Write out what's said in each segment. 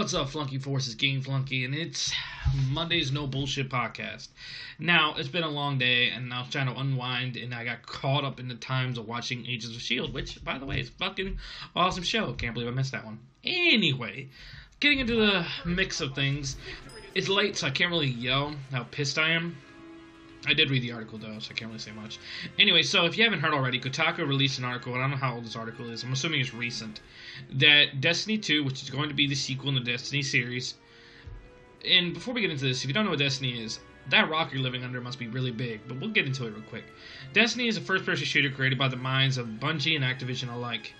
What's up, Flunky Forces, Game Flunky, and it's Monday's No Bullshit podcast. Now, it's been a long day, and I was trying to unwind, and I got caught up in the times of watching Agents of S.H.I.E.L.D., which, by the way, is a fucking awesome show. Can't believe I missed that one. Anyway, getting into the mix of things, it's late, so I can't really yell how pissed I am. I did read the article, though, so I can't really say much. Anyway, so if you haven't heard already, Kotaku released an article, and I don't know how old this article is, I'm assuming it's recent, that Destiny 2, which is going to be the sequel in the Destiny series, and before we get into this, if you don't know what Destiny is, that rock you're living under must be really big, but we'll get into it real quick. Destiny is a first-person shooter created by the minds of Bungie and Activision alike.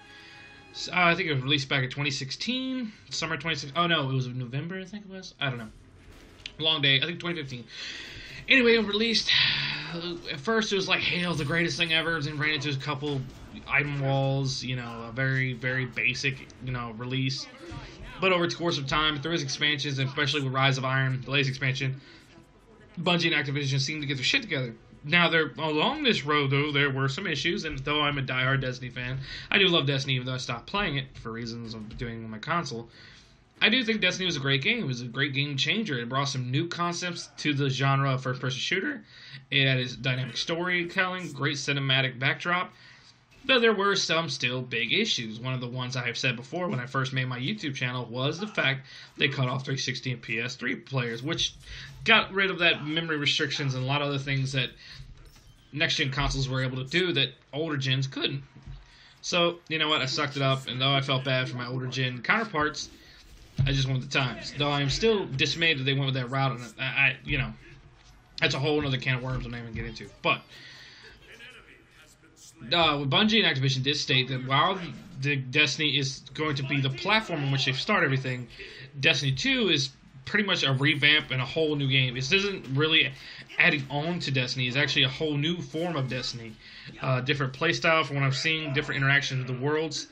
I think it was released back in 2016, summer 2016, oh no, it was November, I think it was, I don't know. Long day, I think 2015. Anyway, it released. At first, it was like, "Hail, the greatest thing ever." Then ran into a couple item walls. You know, a very, very basic, release. But over the course of time, through its expansions, and especially with Rise of Iron, the latest expansion, Bungie and Activision seemed to get their shit together. Now, along this road, though, there were some issues, and though I'm a diehard Destiny fan, I do love Destiny, even though I stopped playing it for reasons of doing it on my console. I do think Destiny was a great game. It was a great game changer. It brought some new concepts to the genre of first-person shooter. It had its dynamic storytelling, great cinematic backdrop. Though there were some still big issues. One of the ones I have said before when I first made my YouTube channel was the fact they cut off 360 and PS3 players, which got rid of that memory restrictions and a lot of other things that next-gen consoles were able to do that older gens couldn't. So, you know what? I sucked it up, and though I felt bad for my older gen counterparts, I just wanted the times. Though I'm still dismayed that they went with that route, and that's a whole other can of worms I'm not even get into. But Bungie and Activision did state that while the Destiny is going to be the platform in which they start everything, Destiny 2 is pretty much a revamp and a whole new game. This isn't really adding on to Destiny. It's actually a whole new form of Destiny. Different playstyle from what I've seen, different interactions with the worlds.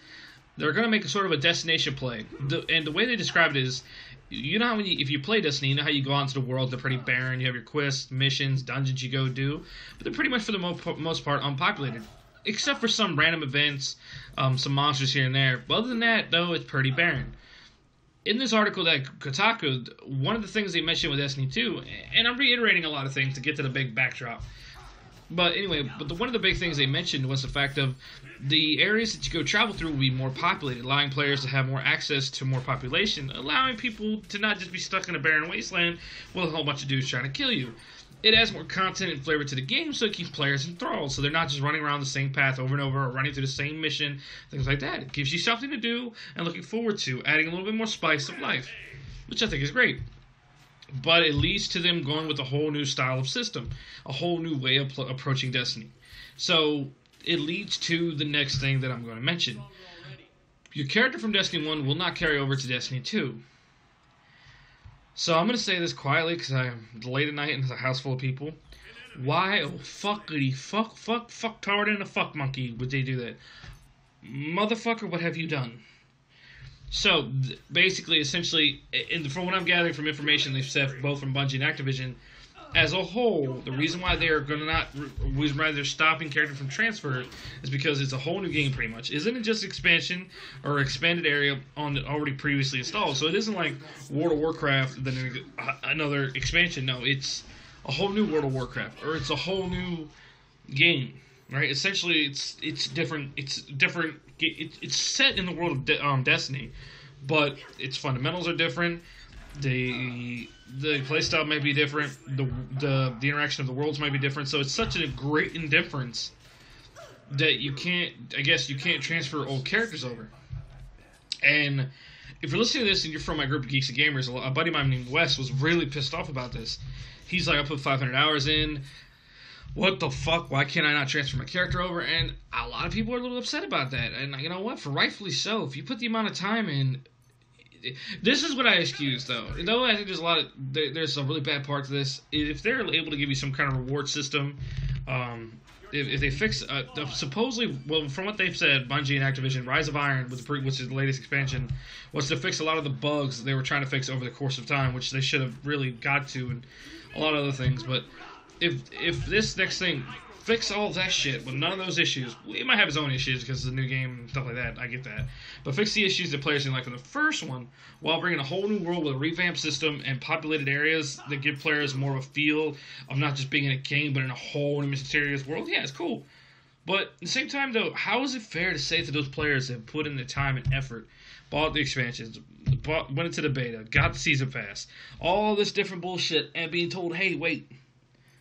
They're going to make a sort of a destination play. And the way they describe it is, you know how if you play Destiny, you know how you go out into the world, they're pretty barren, you have your quests, missions, dungeons you go do, but they're pretty much for the most part unpopulated. Except for some random events, some monsters here and there. But other than that, though, it's pretty barren. In this article that Kotaku, one of the things they mentioned with Destiny 2, and I'm reiterating a lot of things to get to the big backdrop, but anyway, one of the big things they mentioned was the fact of the areas that you go travel through will be more populated, allowing players to have more access to more population, allowing people to not just be stuck in a barren wasteland with a whole bunch of dudes trying to kill you. It adds more content and flavor to the game, so it keeps players enthralled, so they're not just running around the same path over and over or running through the same mission, things like that. It gives you something to do and looking forward to, adding a little bit more spice of life, which I think is great. But it leads to them going with a whole new style of system, a whole new way of approaching Destiny. So it leads to the next thing that I'm going to mention. Your character from Destiny 1 will not carry over to Destiny 2. So I'm going to say this quietly because I'm late at night and there's a house full of people. Why, oh fuckity, fucktard and a fuck monkey would they do that? Motherfucker, what have you done? So, basically, essentially, from what I'm gathering from information they've said both from Bungie and Activision, as a whole, the reason why they're stopping character from transfer is because it's a whole new game, pretty much. Isn't it just expansion or expanded area on the already previously installed? So it isn't like World of Warcraft, then another expansion. No, it's a whole new World of Warcraft, or it's a whole new game, right? Essentially, it's different. It's set in the world of Destiny, but its fundamentals are different. The playstyle may be different. The interaction of the worlds might be different. So it's such a great indifference that you can't transfer old characters over. And if you're listening to this and you're from my group of Geeks and Gamers, a buddy of mine named Wes was really pissed off about this. He's like, I put 500 hours in. What the fuck? Why can't I not transfer my character over? And a lot of people are a little upset about that. And you know what? For rightfully so. If you put the amount of time in, this is what I excuse, though. Though I think there's a really bad part to this. If they're able to give you some kind of reward system, if they fix, supposedly, well, from what they've said, Bungie and Activision, Rise of Iron, which is the latest expansion, was to fix a lot of the bugs they were trying to fix over the course of time, which they should have really got to, and a lot of other things. But if this next thing Fix all that shit with none of those issues. It might have its own issues because it's a new game and stuff like that. I get that. But fix the issues that players didn't like from the first one while bringing a whole new world with a revamped system and populated areas that give players more of a feel of not just being in a game but in a whole new mysterious world. Yeah, it's cool. But at the same time, though, how is it fair to say to those players that put in the time and effort, bought the expansions, went into the beta, got the season pass, all this different bullshit, and being told, hey, wait,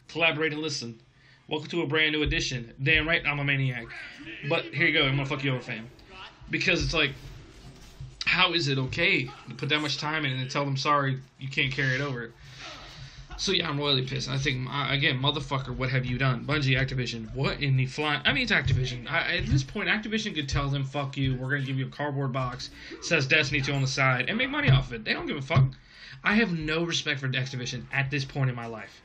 collaborate and listen. Welcome to a brand new edition. Damn right, I'm a maniac. But here you go, I'm gonna fuck you over, fam. Because it's like, how is it okay to put that much time in and tell them, sorry, you can't carry it over? So yeah, I'm royally pissed. I think, again, motherfucker, what have you done? Bungie, Activision, what in the flying... I mean, it's Activision. At this point, Activision could tell them, fuck you, we're gonna give you a cardboard box, says Destiny 2 on the side, and make money off of it. They don't give a fuck. I have no respect for Activision at this point in my life.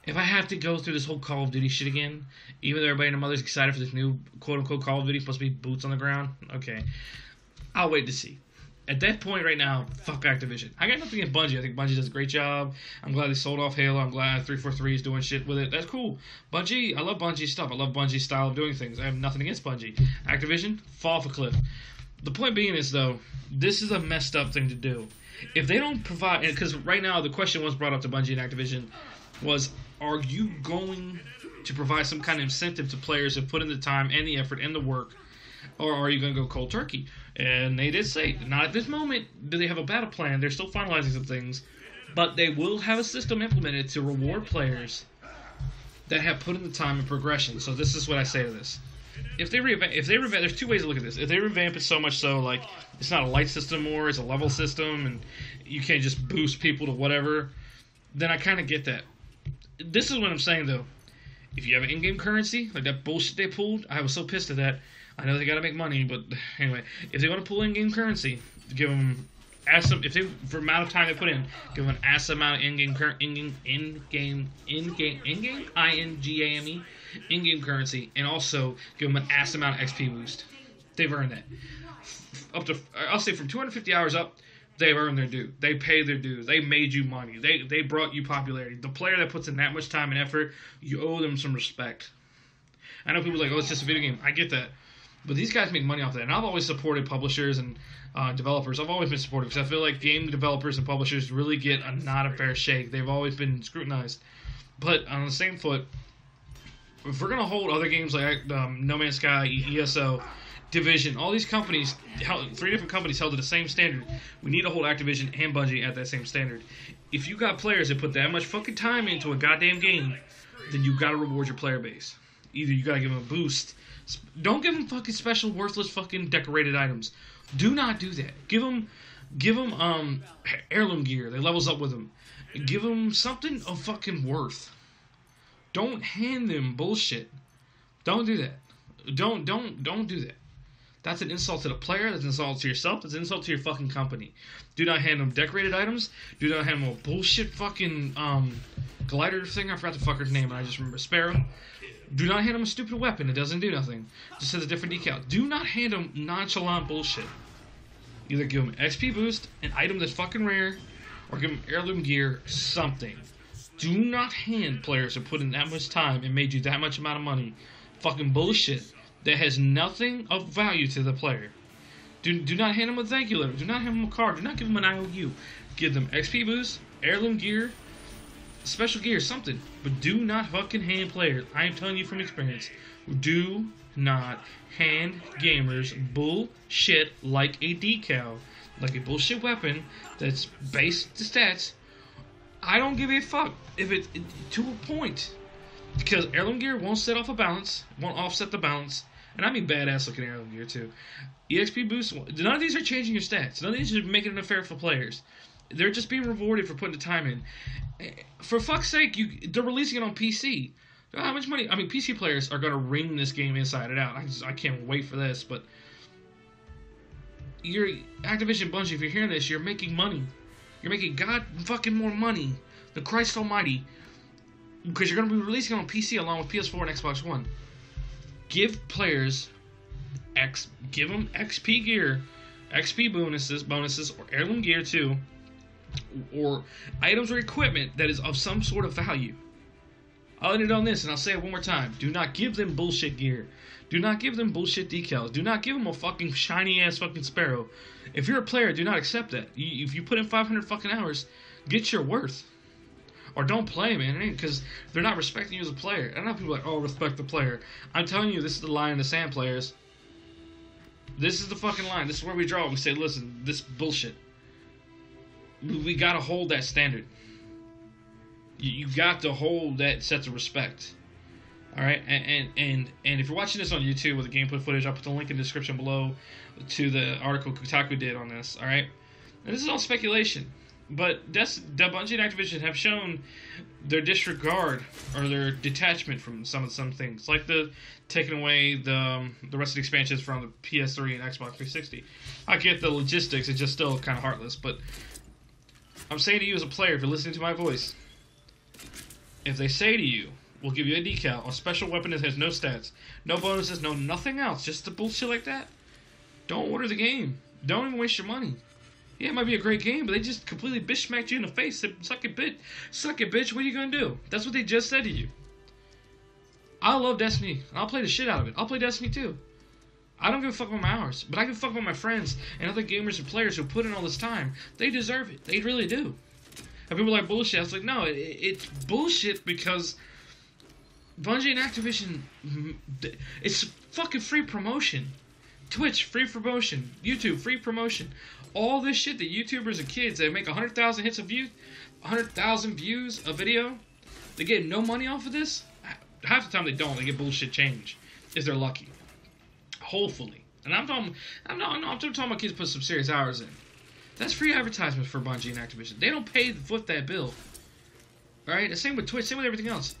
If I have to go through this whole Call of Duty shit again, even though everybody and their mother's excited for this new quote-unquote Call of Duty, supposed to be boots on the ground, okay, I'll wait to see. At that point right now, fuck Activision. I got nothing against Bungie. I think Bungie does a great job. I'm glad they sold off Halo. I'm glad 343 is doing shit with it. That's cool. Bungie, I love Bungie stuff. I love Bungie's style of doing things. I have nothing against Bungie. Activision, fall off a cliff. The point being is, though, this is a messed up thing to do. If they don't provide... Because right now, the question was brought up to Bungie and Activision was, are you going to provide some kind of incentive to players who put in the time and the effort and the work, or are you going to go cold turkey? And they did say, not at this moment do they have a battle plan. They're still finalizing some things, but they will have a system implemented to reward players that have put in the time and progression. So this is what I say to this. If they revamp, there's two ways to look at this. If they revamp it so much so, like, it's not a light system more, it's a level system, and you can't just boost people to whatever, then I kind of get that. This is what I'm saying, though. If you have an in-game currency, like that bullshit they pulled, I was so pissed at that. I know they gotta make money, but anyway, if they want to pull in-game currency, give them if they for amount of time they put in, give them an ass amount of in-game in-game currency, and also give them an ass amount of XP boost. They've earned that. Up to, I'll say, from 250 hours up, they've earned their due. They paid their dues. They made you money. They brought you popularity. The player that puts in that much time and effort, you owe them some respect. I know people are like, oh, it's just a video game. I get that. But these guys make money off that. And I've always supported publishers and developers. I've always been supportive because I feel like game developers and publishers really get a not a fair shake. They've always been scrutinized. But on the same foot, if we're going to hold other games like No Man's Sky, ESO, Division, all these companies, 3 different companies held to the same standard, we need to hold Activision and Bungie at that same standard. If you got players that put that much fucking time into a goddamn game, then you got to reward your player base. Either you got to give them a boost. Don't give them fucking special, worthless, fucking decorated items. Do not do that. Give them heirloom gear that levels up with them. Give them something of fucking worth. Don't hand them bullshit. Don't do that. Don't do that. That's an insult to the player. That's an insult to yourself. That's an insult to your fucking company. Do not hand them decorated items. Do not hand them a bullshit fucking glider thing. I forgot the fucker's name, and I just remember Sparrow. Do not hand them a stupid weapon. It doesn't do nothing. Just has a different decal. Do not hand them nonchalant bullshit. Either give them XP boost, an item that's fucking rare, or give them heirloom gear, something. Do not hand players who put in that much time and made you that much amount of money fucking bullshit that has nothing of value to the player. Do not hand them a thank you letter. Do not hand them a card. Do not give them an IOU. Give them XP boost, heirloom gear, special gear, something. But do not fucking hand players. I am telling you from experience. Do not hand gamers bullshit like a decal, like a bullshit weapon that's based to stats. I don't give a fuck if it to a point, because heirloom gear won't set off a balance, won't offset the balance, and I mean badass looking heirloom gear too. EXP boost, none of these are changing your stats. None of these are making it fair for players. They're just being rewarded for putting the time in. For fuck's sake, they're releasing it on PC. How much money? I mean, PC players are going to wring this game inside and out. I can't wait for this, but you're Activision Bungie, if you're hearing this, you're making money. You're making god fucking more money than Christ Almighty, because you're going to be releasing it on PC along with PS4 and Xbox One. Give players give them XP gear, XP bonuses, or heirloom gear too, or items or equipment that is of some sort of value. I'll end it on this, and I'll say it one more time. Do not give them bullshit gear. Do not give them bullshit decals. Do not give them a fucking shiny-ass fucking Sparrow. If you're a player, do not accept that. If you put in 500 fucking hours, get your worth. Or don't play, man, because they're not respecting you as a player. I know people are like, oh, respect the player. I'm telling you, this is the line in the sand, players. This is the fucking line. This is where we draw. We say, listen, this bullshit. We gotta hold that standard. You got to hold that sense of respect. Alright? And if you're watching this on YouTube with the gameplay footage, I'll put the link in the description below to the article Kotaku did on this. Alright? And this is all speculation. But Bungie and Activision have shown their disregard or their detachment from some things, like the taking away the rest of the expansions from the PS3 and Xbox 360. I get the logistics; it's just still kind of heartless. But I'm saying to you as a player, if you're listening to my voice, if they say to you, "We'll give you a decal, a special weapon that has no stats, no bonuses, no nothing else, just the bullshit like that," don't order the game. Don't even waste your money. Yeah, it might be a great game, but they just completely bitch smacked you in the face. Said, suck it, bitch. What are you gonna do? That's what they just said to you. I love Destiny. I'll play the shit out of it. I'll play Destiny too. I don't give a fuck about my hours, but I give a fuck about my friends and other gamers and players who put in all this time. They deserve it. They really do. And people are like, bullshit. I was like, no, it's bullshit because Bungie and Activision, it's fucking free promotion. Twitch, free promotion. YouTube, free promotion. All this shit that YouTubers and kids that make 100,000 hits of view, 100,000 views a video, they get no money off of this. Half the time they don't. They get bullshit change if they're lucky. Hopefully, and I'm talking about kids put some serious hours in. That's free advertisements for Bungie and Activision. They don't pay to foot that bill. All right. The same with Twitch. Same with everything else.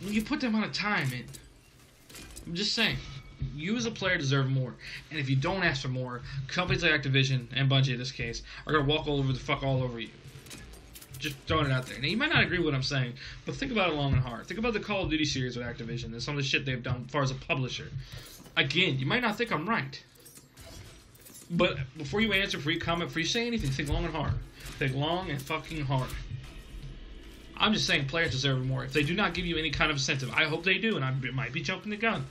When you put that amount of time in, I'm just saying. You as a player deserve more, and if you don't ask for more, companies like Activision and Bungie in this case are gonna walk all over you. Just throwing it out there. Now you might not agree with what I'm saying, but think about it long and hard. Think about the Call of Duty series with Activision and some of the shit they've done as far as a publisher. Again, you might not think I'm right, but before you answer, before you comment, before you say anything, think long and hard. Think long and fucking hard. I'm just saying players deserve more. If they do not give you any kind of incentive, I hope they do, and I might be jumping the gun.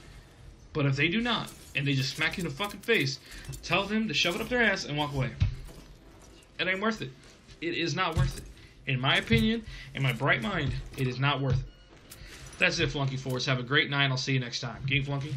But if they do not, and they just smack you in the fucking face, tell them to shove it up their ass and walk away. It ain't worth it. It is not worth it. In my opinion, in my bright mind, it is not worth it. That's it, Flunky Force. Have a great night, and I'll see you next time. Game Flunky.